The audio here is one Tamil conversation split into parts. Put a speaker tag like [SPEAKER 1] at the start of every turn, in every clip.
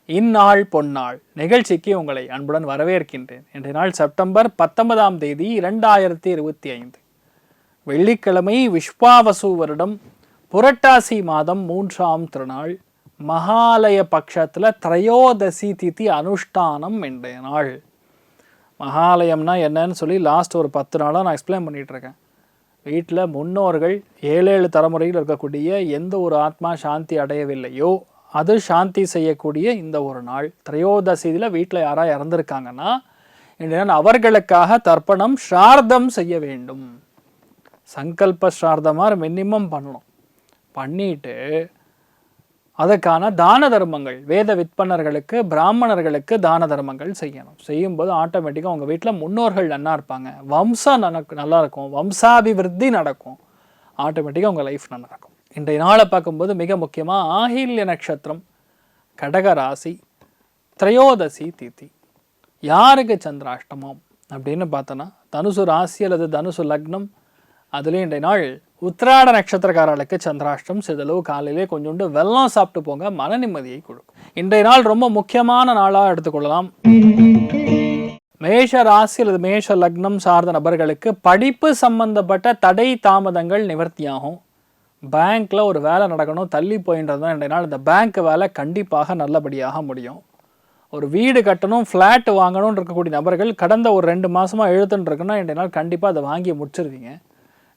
[SPEAKER 1] இந்நாள் பொன்னாள் நிகழ்ச்சிக்கு உங்களை அன்புடன் வரவேற்கின்றேன். இன்றைய நாள் செப்டம்பர் 19ஆம் தேதி 2025 வெள்ளிக்கிழமை, விஸ்வாவசு வருடம் புரட்டாசி மாதம் 3ஆம் திருநாள், மகாலய பட்சத்தில் திரையோதசி திதி அனுஷ்டானம் இன்றைய நாள். மகாலயம்னா என்னன்னு சொல்லி லாஸ்ட் ஒரு 10 நாளாக நான் எக்ஸ்பிளைன் பண்ணிகிட்டு இருக்கேன். வீட்டில் முன்னோர்கள் 7 தலைமுறையில் இருக்கக்கூடிய எந்த ஒரு ஆத்மா சாந்தி அடையவில்லையோ அது சாந்தி செய்யக்கூடிய இந்த ஒரு நாள். திரையோதசியில் வீட்டில் யாராவது இறந்துருக்காங்கன்னா இன்றைய அவர்களுக்காக தர்ப்பணம் ஸ்ரார்த்தம் செய்ய வேண்டும். சங்கல்ப ஸ்ரார்த்தமாக மினிமம் பண்ணணும். பண்ணிட்டு அதுக்கான தான தர்மங்கள், வேத விற்பனர்களுக்கு, பிராமணர்களுக்கு தான தர்மங்கள் செய்யணும். செய்யும்போது ஆட்டோமேட்டிக்காக உங்கள் வீட்டில் முன்னோர்கள் நல்லா இருப்பாங்க, வம்சம் நல்லா இருக்கும், வம்சாபிவிருத்தி நடக்கும், ஆட்டோமேட்டிக்காக உங்கள் லைஃப் நல்லா இருக்கும். இன்றைய நாளை பார்க்கும்போது மிக முக்கியமாக ஆகில்ய நட்சத்திரம், கடக ராசி, திரையோதசி திதி. யாருக்கு சந்திராஷ்டமம் அப்படின்னு பார்த்தோன்னா தனுசு ராசி அல்லது தனுசு லக்னம். அதுலேயும் இன்றைய நாள் உத்திராட நட்சத்திரக்காரர்களுக்கு சந்திராஷ்டம். சிதளவு காலையிலே கொஞ்சோண்டு வெல்லம் சாப்பிட்டு போங்க, மன நிம்மதியை கொடுக்கும். இன்றைய நாள் ரொம்ப முக்கியமான நாளாக எடுத்துக்கொள்ளலாம். மேஷ ராசி அல்லது மேஷ லக்னம் சார்ந்த நபர்களுக்கு படிப்பு சம்பந்தப்பட்ட தடை தாமதங்கள் நிவர்த்தியாகும். பேங்க்கில் ஒரு வேலை நடக்கணும், தள்ளி போயின்றது தான் இன்றைய நாள். இந்த பேங்க் வேலை கண்டிப்பாக நல்லபடியாக முடியும். ஒரு வீடு கட்டணும், ஃப்ளாட் வாங்கணும்னு இருக்கக்கூடிய நபர்கள் கடந்த ஒரு 2 மாதமாக எழுத்துன்னு இருக்குன்னா இன்றைய நாள் கண்டிப்பாக அதை வாங்கி முடிச்சிருவீங்க.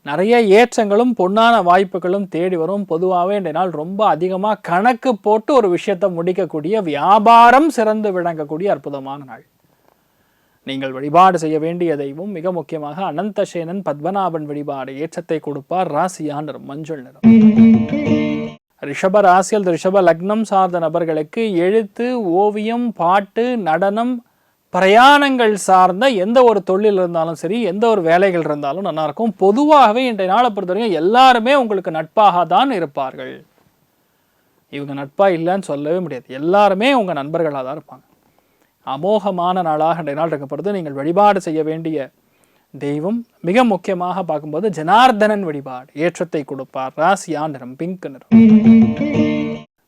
[SPEAKER 1] நிறைய ஏற்றங்களும் பொன்னான வாய்ப்புகளும் தேடி வரும். பொதுவாகவே இன்றைய நாள் ரொம்ப அதிகமாக கணக்கு போட்டு ஒரு விஷயத்தை முடிக்கக்கூடிய, வியாபாரம் சிறந்து விளங்கக்கூடிய அற்புதமான நாள். நீங்கள் வழிபாடு செய்ய வேண்டிய தெய்வம் மிக முக்கியமாக அனந்தசேனன் பத்மநாபன் வழிபாடு ஏற்றத்தை கொடுப்பார். ராசியா நிறம் மஞ்சள் நிறம். ரிஷப ராசியில் ரிஷப லக்னம் சார்ந்த நபர்களுக்கு எழுத்து, ஓவியம், பாட்டு, நடனம், பிரயாணங்கள் சார்ந்த எந்த ஒரு தொழில் இருந்தாலும் சரி, எந்த ஒரு வேலைகள் இருந்தாலும் நல்லா இருக்கும். பொதுவாகவே இன்றைய நாளை பொறுத்தவரைக்கும் எல்லாருமே உங்களுக்கு நட்பாக தான் இருப்பார்கள். இவங்க நட்பாக இல்லைன்னு சொல்லவே முடியாது. எல்லாருமே உங்கள் நண்பர்களாக தான் இருப்பாங்க. அமோகமான நாளாக இன்றைய நாள் இருக்கப்படுது. நீங்கள் வழிபாடு செய்ய வேண்டிய தெய்வம் மிக முக்கியமாக பார்க்கும்போது ஜனார்தனன் வழிபாடு ஏற்றத்தை கொடுப்பார். ராசியா நிறம் பிங்க் நிறம்.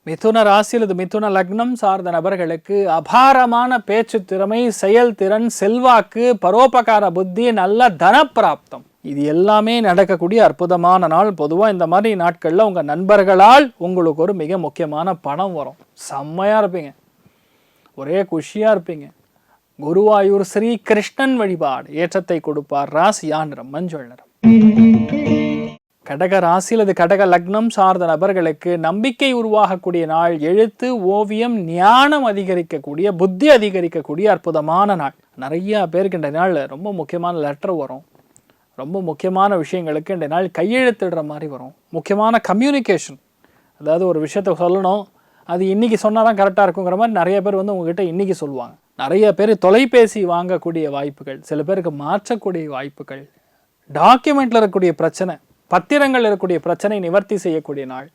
[SPEAKER 1] மிதுன ராசி அல்லது மிதுன லக்னம் சார்ந்த நபர்களுக்கு அபாரமான பேச்சு திறமை, செயல்திறன், செல்வாக்கு, பரோபகார புத்தி, நல்ல தனப்பிராப்தம், இது எல்லாமே நடக்கக்கூடிய அற்புதமான நாள். பொதுவாக இந்த மாதிரி நாட்களில் உங்கள் நண்பர்களால் உங்களுக்கு ஒரு மிக முக்கியமான பணம் வரும். செம்மையாக இருப்பீங்க, ஒரே குஷியாக இருப்பீங்க. குருவாயூர் ஸ்ரீ கிருஷ்ணன் வழிபாடு ஏற்றத்தை கொடுப்பார். ராசியா நிறம் மஞ்சள் நிறம். கடக ராசி அல்லது கடக லக்னம் சார்ந்த நபர்களுக்கு நம்பிக்கை உருவாகக்கூடிய நாள். எழுத்து, ஓவியம், ஞானம் அதிகரிக்கக்கூடிய, புத்தி அதிகரிக்கக்கூடிய அற்புதமான நாள். நிறைய பேருக்கு இந்த நாள் ரொம்ப முக்கியமான லெட்டர் வரும். ரொம்ப முக்கியமான விஷயங்களுக்கு இந்த நாள் கையெழுத்திடுற மாதிரி வரும். முக்கியமான கம்யூனிகேஷன், அதாவது ஒரு விஷயத்தை சொல்லணும், அது இன்றைக்கி சொன்னால் தான் கரெக்டாக இருக்குங்கிற மாதிரி நிறைய பேர் உங்ககிட்ட இன்றைக்கி சொல்லுவாங்க. நிறைய பேர் தொலைபேசி வாங்கக்கூடிய வாய்ப்புகள், சில பேருக்கு மாற்றக்கூடிய வாய்ப்புகள், டாக்குமெண்ட்டில் இருக்கக்கூடிய பிரச்சனை, பத்திரங்கள் இருக்கக்கூடிய பிரச்சனை நிவர்த்தி செய்யக்கூடிய நாள்.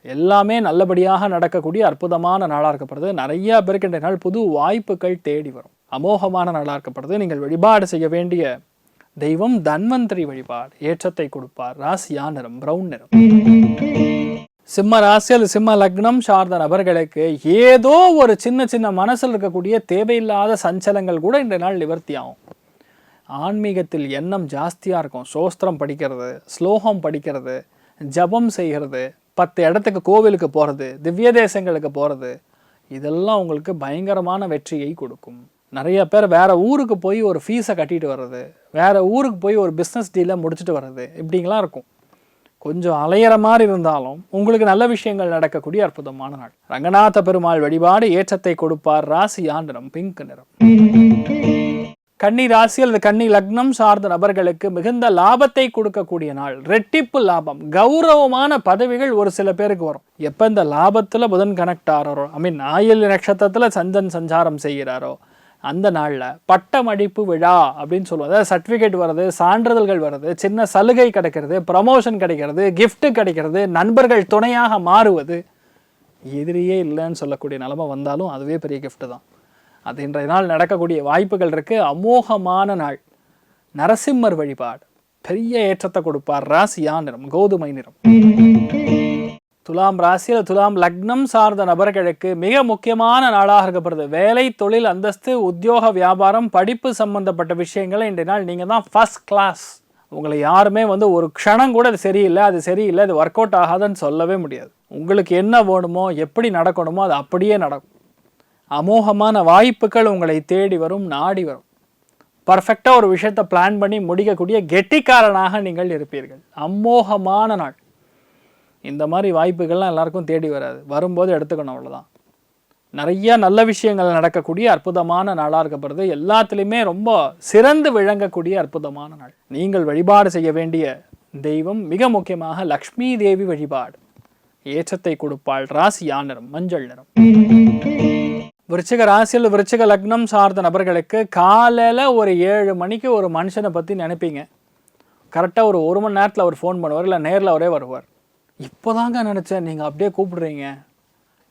[SPEAKER 1] எல்லாமே நல்லபடியாக நடக்கக்கூடிய அற்புதமான நாளாக இருக்கப்படுது. நிறையா பேருக்கு இந்த நாள் புது வாய்ப்புகள் தேடி வரும். அமோகமான நாளாக இருக்கப்படுது. நீங்கள் வழிபாடு செய்ய வேண்டிய தெய்வம் தன்வந்திரி வழிபாடு ஏற்றத்தை கொடுப்பார். ராசியா நிறம் பிரவுன் நிறம். சிம்ம ராசி அல்லது சிம்ம லக்னம் சார்ந்த நபர்களுக்கு ஏதோ ஒரு சின்ன சின்ன மனசில் இருக்கக்கூடிய தேவையில்லாத சஞ்சலங்கள் கூட இந்த நாள் நிவர்த்தி ஆகும். ஆன்மீகத்தில் எண்ணம் ஜாஸ்தியாக இருக்கும். சோஸ்திரம் படிக்கிறது, ஸ்லோகம் படிக்கிறது, ஜபம் செய்கிறது, 10 இடத்துக்கு கோவிலுக்கு போகிறது, திவ்ய தேசங்களுக்கு போகிறது, இதெல்லாம் உங்களுக்கு பயங்கரமான வெற்றியை கொடுக்கும். நிறைய பேர் வேறு ஊருக்கு போய் ஒரு ஃபீஸை கட்டிட்டு வர்றது, வேறு ஊருக்கு போய் ஒரு பிஸ்னஸ் டீலை முடிச்சுட்டு வர்றது, இப்படிங்களாம் இருக்கும். கொஞ்சம் அலையிற மாதிரி இருந்தாலும் உங்களுக்கு நல்ல விஷயங்கள் நடக்கக்கூடிய அற்புதமான நாள். ரங்கநாத பெருமாள் வழிபாடு ஏற்றத்தை கொடுப்பார். ராசியா நிறம் பிங்க் நிறம். கன்னி ராசி அல்லது கன்னி லக்னம் சார்ந்த நபர்களுக்கு மிகுந்த லாபத்தை கொடுக்கக்கூடிய நாள். ரெட்டிப்பு லாபம், கௌரவமான பதவிகள் ஒரு சில பேருக்கு வரும். எப்போ இந்த லாபத்தில் புதன் கனெக்ட் ஆகிறாரோ, ஆயில்ய நட்சத்திரத்தில் சந்திரன் சஞ்சாரம் செய்கிறாரோ அந்த நாளில் பட்டமளிப்பு விழா அப்படின்னு சொல்லுவோம். அதாவது சர்டிஃபிகேட் வருது, சான்றிதழ்கள் வருது, சின்ன சலுகை கிடைக்கிறது, ப்ரமோஷன் கிடைக்கிறது, கிஃப்ட்டு கிடைக்கிறது, நண்பர்கள் துணையாக மாறுவது, எதிரியே இல்லைன்னு சொல்லக்கூடிய நிலைமை வந்தாலும் அதுவே பெரிய கிஃப்ட்டு தான். அது இன்றைய நாள் நடக்கக்கூடிய வாய்ப்புகள் இருக்குது. அமோகமான நாள். நரசிம்மர் வழிபாடு பெரிய ஏற்றத்தை கொடுப்பார். ராசியா நிறம் கோதுமை நிறம். துலாம் ராசியில் துலாம் லக்னம் சார்ந்த நபர்களுக்கு மிக முக்கியமான நாளாக இருக்கப்படுது. வேலை, தொழில், அந்தஸ்து, உத்தியோக, வியாபாரம், படிப்பு சம்பந்தப்பட்ட விஷயங்களை இன்றைய நாள் நீங்கள் தான் ஃபர்ஸ்ட் கிளாஸ். உங்களை யாருமே ஒரு க்ஷணம் கூட அது சரியில்லை, அது சரியில்லை, அது ஒர்க் அவுட் ஆகாதுன்னு சொல்லவே முடியாது. உங்களுக்கு என்ன வேணுமோ, எப்படி நடக்கணுமோ அது அப்படியே நடக்கும். அமோகமான வாய்ப்புகள் உங்களை தேடி வரும், நாடி வரும். பர்ஃபெக்டாக ஒரு விஷயத்தை பிளான் பண்ணி முடிக்கக்கூடிய கெட்டிக்காரனாக நீங்கள் இருப்பீர்கள். அமோகமான நாள். இந்த மாதிரி வாய்ப்புகள்லாம் எல்லாருக்கும் தேடி வராது, வரும்போது எடுத்துக்கணும், அவ்வளோதான். நிறைய நல்ல விஷயங்கள் நடக்கக்கூடிய அற்புதமான நாளாக இருக்கப்படுது. எல்லாத்துலேயுமே ரொம்ப சிறந்து விளங்கக்கூடிய அற்புதமான நாள். நீங்கள் வழிபாடு செய்ய வேண்டிய தெய்வம் மிக முக்கியமாக லக்ஷ்மி தேவி வழிபாடு. ஏற்றத்தை கொடுப்பாள். ராசியா நிறம் மஞ்சள் நிறம். விருச்சிக ராசியில் விருச்சிக லக்னம் சார்ந்த நபர்களுக்கு காலையில் ஒரு 7 மணிக்கு ஒரு மனுஷனை பற்றி நினைப்பீங்க. கரெக்டாக ஒரு 1 மணி நேரத்தில் அவர் ஃபோன் பண்ணுவார், இல்லை நேரில் அவரே வருவார். இப்போதாங்க நினச்சேன், நீங்கள் அப்படியே கூப்பிடுறீங்க.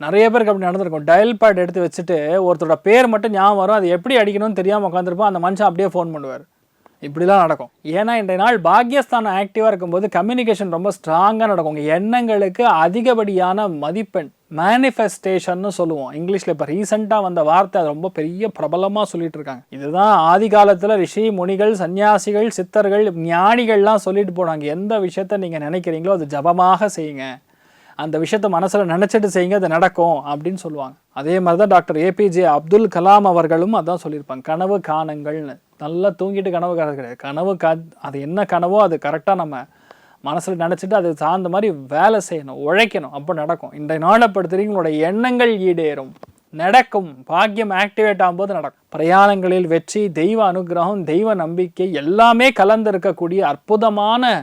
[SPEAKER 1] நிறைய பேருக்கு அப்படி நடந்திருக்கும். டயல் பேட் எடுத்து வச்சுட்டு ஒருத்தரோட பேர் மட்டும் ஞாபகம் வரும், அது எப்படி அடிக்கணும்னு தெரியாமல் உட்காந்துருப்போம். அந்த மனுஷன் அப்படியே ஃபோன் பண்ணுவார். இப்படிலாம் நடக்கும். ஏன்னா இன்றைய நாள் பாக்யஸ்தானம் ஆக்டிவாக இருக்கும்போது கம்யூனிகேஷன் ரொம்ப ஸ்ட்ராங்காக நடக்கும். உங்கள் எண்ணங்களுக்கு அதிகப்படியான மதிப்பெண், மேனிஃபெஸ்டேஷன்னு சொல்லுவோம் இங்கிலீஷில். இப்போ ரீசெண்டாக வந்த வார்த்தை அது ரொம்ப பெரிய பிரபலமாக சொல்லிட்டு இருக்காங்க. இதுதான் ஆதி காலத்தில் ரிஷி முனிகள், சன்னியாசிகள், சித்தர்கள், ஞானிகள்லாம் சொல்லிட்டு போனாங்க. எந்த விஷயத்த நீங்கள் நினைக்கிறீங்களோ அது ஜபமாக செய்யுங்க, அந்த விஷயத்த மனசில் நினச்சிட்டு செய்யுங்க, அது நடக்கும் அப்படின்னு சொல்லுவாங்க. அதே மாதிரி தான் டாக்டர் ஏபிஜே அப்துல் கலாம் அவர்களும் அதான் சொல்லியிருப்பாங்க. கனவு காணுங்கள்னு. நல்லா தூங்கிட்டு கனவு கிடையாது. கனவு அது என்ன கனவோ அது கரெக்டாக நம்ம மனசில் நினச்சிட்டு அது சார்ந்த மாதிரி வேலை செய்யணும், உழைக்கணும், அப்போ நடக்கும். இன்றைய நாளை பொறுத்தவரைக்கும் உங்களோட எண்ணங்கள் ஈடேறும், நடக்கும். பாக்கியம் ஆக்டிவேட் ஆகும்போது நடக்கும். பிரயாணங்களில் வெற்றி, தெய்வ அனுகிரகம், தெய்வ நம்பிக்கை எல்லாமே கலந்து இருக்கக்கூடிய அற்புதமான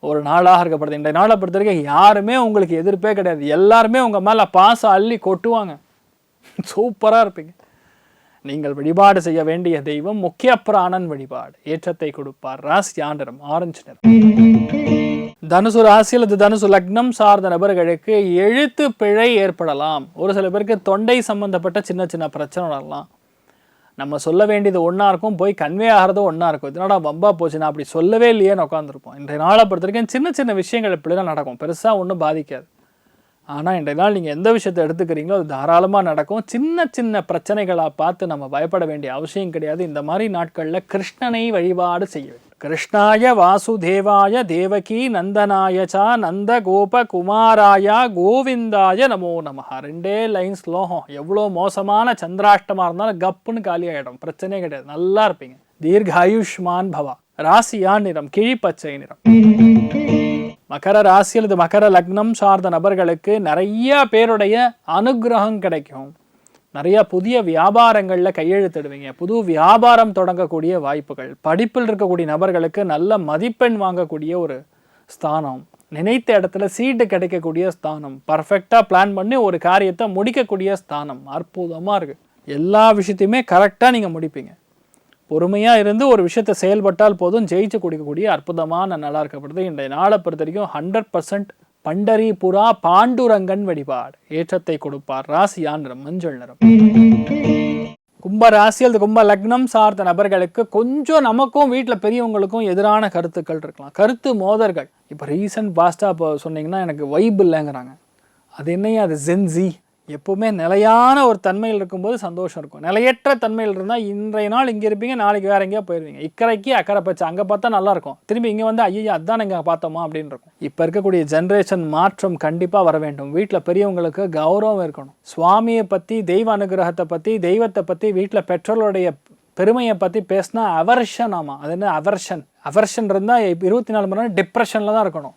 [SPEAKER 1] ஒரு நாளாக இருக்கப்படுது. இன்றைய நாளை பொறுத்த வரைக்கும் யாருமே உங்களுக்கு எதிர்ப்பே கிடையாது. எல்லாருமே உங்கள் மேலே பாசம் அள்ளி கொட்டுவாங்க. சூப்பராக இருப்பீங்க. நீங்கள் வழிபாடு செய்ய வேண்டிய தெய்வம் முக்கிய பிராணன் வழிபாடு. ஏற்றத்தை கொடுப்பார். ராசியா நிறம் ஆரஞ்சு நிறம். தனுசு ராசியில் இது தனுசு லக்னம் சார்ந்த நபர்களுக்கு எழுத்து பிழை ஏற்படலாம். ஒரு சில பேருக்கு தொண்டை சம்பந்தப்பட்ட சின்ன சின்ன பிரச்சனை வரலாம். நம்ம சொல்ல வேண்டியது ஒன்றா இருக்கும், போய் கன்வே ஆகிறதும் ஒன்றா இருக்கும். இதனோட வம்பா போச்சு, நான் அப்படி சொல்லவே இல்லையேன்னு உட்காந்துருப்போம். இன்றைய நாளை பொறுத்த வரைக்கும் சின்ன சின்ன விஷயங்கள் இப்படிலாம் நடக்கும், பெருசாக ஒன்றும் பாதிக்காது. ஆனால் இன்றைய நாள் நீங்கள் எந்த விஷயத்தை எடுத்துக்கிறீங்களோ அது தாராளமாக நடக்கும். சின்ன சின்ன பிரச்சனைகளாக பார்த்து நம்ம பயப்பட வேண்டிய அவசியம் கிடையாது. இந்த மாதிரி நாட்களில் கிருஷ்ணனை வழிபாடு செய்ய வேண்டும். கிருஷ்ணாய வாசுதேவாய தேவகி நந்தனாயச்சா நந்த கோப குமாராய கோவிந்தாய நமோ நமஹ. 2 லைன் ஸ்லோகம். எவ்வளோ மோசமான சந்திராஷ்டமாக இருந்தாலும் கப்புன்னு காலி ஆகிடும், பிரச்சனையே கிடையாது, நல்லா இருப்பீங்க. தீர்காயுஷ்மான் பவா. ராசியா நிறம் கிழிப்பச்சை நிறம். மகர ராசியில் இது மகர லக்னம் சார்ந்த நபர்களுக்கு நிறைய பேருடைய அனுகிரகம் கிடைக்கும். நிறைய புதிய வியாபாரங்களில் கையெழுத்திடுவீங்க. புது வியாபாரம் தொடங்கக்கூடிய வாய்ப்புகள். படிப்பில் இருக்கக்கூடிய நபர்களுக்கு நல்ல மதிப்பெண் வாங்கக்கூடிய ஒரு ஸ்தானம். நினைத்த இடத்துல சீட்டு கிடைக்கக்கூடிய ஸ்தானம். பர்ஃபெக்டாக பிளான் பண்ணி ஒரு காரியத்தை முடிக்கக்கூடிய ஸ்தானம். அற்புதமாக இருக்குது. எல்லா விஷயத்தையுமே கரெக்டாக நீங்கள் முடிப்பீங்க. பொறுமையாக இருந்து ஒரு விஷயத்தை செயல்பட்டால் போதும், ஜெயிச்சு கொடுக்கக்கூடிய அற்புதமான நல்லா இருக்கப்படுது. இன்றைய நாளை பொறுத்த வரைக்கும் 100% பண்டரிபுரா பாண்டுரங்கன் வழிபாடு. ஏற்றத்தை கொடுப்பார். ராசியா நிறம் மஞ்சள் நிறம். கும்ப ராசியில் கும்ப லக்னம் சார்ந்த நபர்களுக்கு கொஞ்சம் நமக்கும் வீட்டில் பெரியவங்களுக்கும் எதிரான கருத்துக்கள் இருக்கலாம், கருத்து மோதல்கள். இப்போ ரீசன்ட் பாஸ்ட்டாக இப்போ சொன்னீங்கன்னா எனக்கு வைப் இல்லைங்கிறாங்க. அது என்னையா அது ஜென்சி. எப்போவுமே நிலையான ஒரு தன்மையில் இருக்கும்போது சந்தோஷம் இருக்கும். நிலையற்ற தன்மையில் இருந்தால் இன்றைய நாள் இங்கே இருப்பீங்க, நாளைக்கு வேறு எங்கேயா போயிடுவீங்க. இக்கரைக்கு அக்கறை பச்சை, அங்கே பார்த்தா நல்லாயிருக்கும், திரும்பி இங்கே வந்து ஐயா அதான் இங்கே பார்த்தோமா அப்படின்னு இருக்கும். இப்போ இருக்கக்கூடிய ஜென்ரேஷன் மாற்றம் கண்டிப்பாக வர வேண்டும். வீட்டில் பெரியவங்களுக்கு கௌரவம் இருக்கணும். சுவாமியை பற்றி, தெய்வ அனுகிரகத்தை பற்றி, தெய்வத்தை பற்றி, வீட்டில் பெற்றோருடைய பெருமையை பற்றி பேசினா அவர்ஷன். ஆமாம், அது என்ன அவர்ஷன்? அவர்ஷன் இருந்தால் 24 மணி நேரம் டிப்ரெஷனில் தான் இருக்கணும்.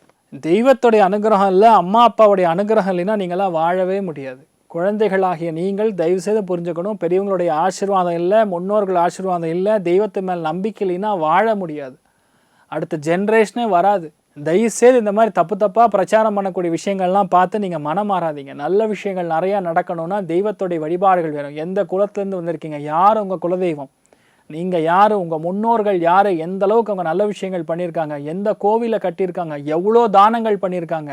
[SPEAKER 1] தெய்வத்துடைய அனுகிரகம் இல்லை, அம்மா அப்பாவுடைய அனுகிரகம் இல்லைன்னா நீங்களாம் வாழவே முடியாது. குழந்தைகளாகிய நீங்கள் தயவுசெய்து புரிஞ்சுக்கணும், பெரியவங்களுடைய ஆசீர்வாதம் இல்லை, முன்னோர்கள் ஆசீர்வாதம் இல்லை, தெய்வத்து மேல் நம்பிக்கை இல்லைன்னா வாழ முடியாது. அடுத்த ஜென்ரேஷனே வராது. தயவுசெய்து இந்த மாதிரி தப்பாக பிரச்சாரம் பண்ணக்கூடிய விஷயங்கள்லாம் பார்த்து நீங்கள் மனம் மாறாதீங்க. நல்ல விஷயங்கள் நிறையா நடக்கணும்னா தெய்வத்துடைய வழிபாடுகள் வேணும். எந்த குலத்துலேருந்து வந்திருக்கீங்க, யார் உங்கள் குலதெய்வம், நீங்கள் யார், உங்கள் முன்னோர்கள் யார், எந்த அளவுக்கு அவங்க நல்ல விஷயங்கள் பண்ணியிருக்காங்க, எந்த கோவிலை கட்டியிருக்காங்க, எவ்வளோ தானங்கள் பண்ணியிருக்காங்க,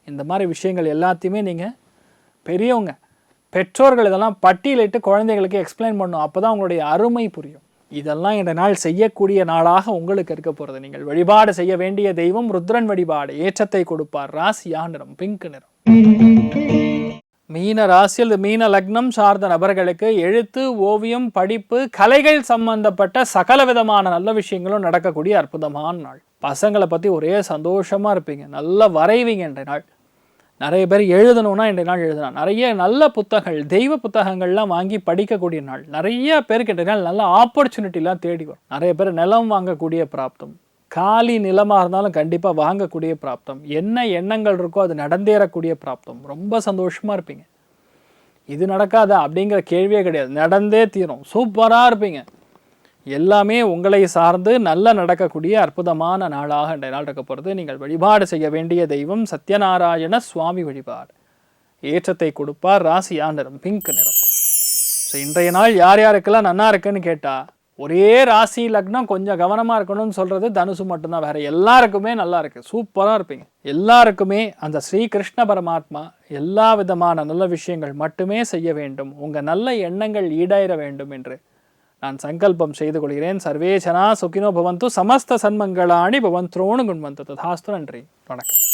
[SPEAKER 1] இந்த மாதிரி விஷயங்கள் எல்லாத்தையுமே நீங்கள் பெரியவங்க பெற்றோர்கள் இதெல்லாம் பட்டியலிட்டு குழந்தைகளுக்கு எக்ஸ்பிளைன் பண்ணணும். அப்போ தான் உங்களுடைய அருமை புரியும். இதெல்லாம் இந்த நாள் செய்யக்கூடிய நாளாக உங்களுக்கு இருக்க போகிறது. நீங்கள் வழிபாடு செய்ய வேண்டிய தெய்வம் ருத்ரன் வழிபாடு. ஏற்றத்தை கொடுப்பார். ராசியா நிறம் பிங்க் நிறம். மீன ராசி அல்லது மீன லக்னம் சார்ந்த நபர்களுக்கு எழுத்து, ஓவியம், படிப்பு, கலைகள் சம்பந்தப்பட்ட சகல விதமான நல்ல விஷயங்களும் நடக்கக்கூடிய அற்புதமான நாள். பசங்களை பற்றி ஒரே சந்தோஷமாக இருப்பீங்க. நல்லா வரைவீங்க இன்றைய நாள். நிறைய பேர் எழுதணும்னா இன்றைய நாள் எழுதலாம். நிறைய நல்ல புத்தகங்கள், தெய்வ புத்தகங்கள்லாம் வாங்கி படிக்கக்கூடிய நாள். நிறைய பேருக்கு இன்றைய நாள் நல்ல ஆப்பர்ச்சுனிட்டிலாம் தேடி வரும். நிறைய பேர் நிலம் வாங்கக்கூடிய பிராப்தம், காலி நிலமாக இருந்தாலும் கண்டிப்பாக வாங்கக்கூடிய பிராப்தம், என்ன எண்ணங்கள் இருக்கோ அது நடந்தேறக்கூடிய பிராப்தம். ரொம்ப சந்தோஷமாக இருப்பீங்க. இது நடக்காதா அப்படிங்கிற கேள்வியே கிடையாது, நடந்தே தீரும். சூப்பராக இருப்பீங்க. எல்லாமே உங்களை சார்ந்து நல்ல நடக்கக்கூடிய அற்புதமான நாளாக இன்றைய நாள் இருக்க போகிறது. நீங்கள் வழிபாடு செய்ய வேண்டிய தெய்வம் சத்யநாராயண சுவாமி வழிபாடு. ஏற்றத்தை கொடுப்பார். ராசியா நிறம் பிங்க் நிறம். ஸோ இன்றைய நாள் யார் யாருக்கெல்லாம் நல்லா இருக்குன்னு கேட்டால், ஒரே ராசி லக்னம் கொஞ்சம் கவனமாக இருக்கணும்னு சொல்கிறது தனுசு மட்டும்தான். வேறு எல்லாருக்குமே நல்லா இருக்குது, சூப்பராக இருப்பீங்க. எல்லாருக்குமே அந்த ஸ்ரீகிருஷ்ண பரமாத்மா எல்லா விதமான நல்ல விஷயங்கள் மட்டுமே செய்ய வேண்டும், உங்கள் நல்ல எண்ணங்கள் ஈடேற வேண்டும் என்று நான் சங்கல்பம் செய்து கொள்கிறேன். சர்வே ஜனா சுகினோ பவந்து, சமஸ்த சன்மங்களாணி பவந்த்ரோணு குண்வந்து. ததாஸ்து. நன்றி, வணக்கம்.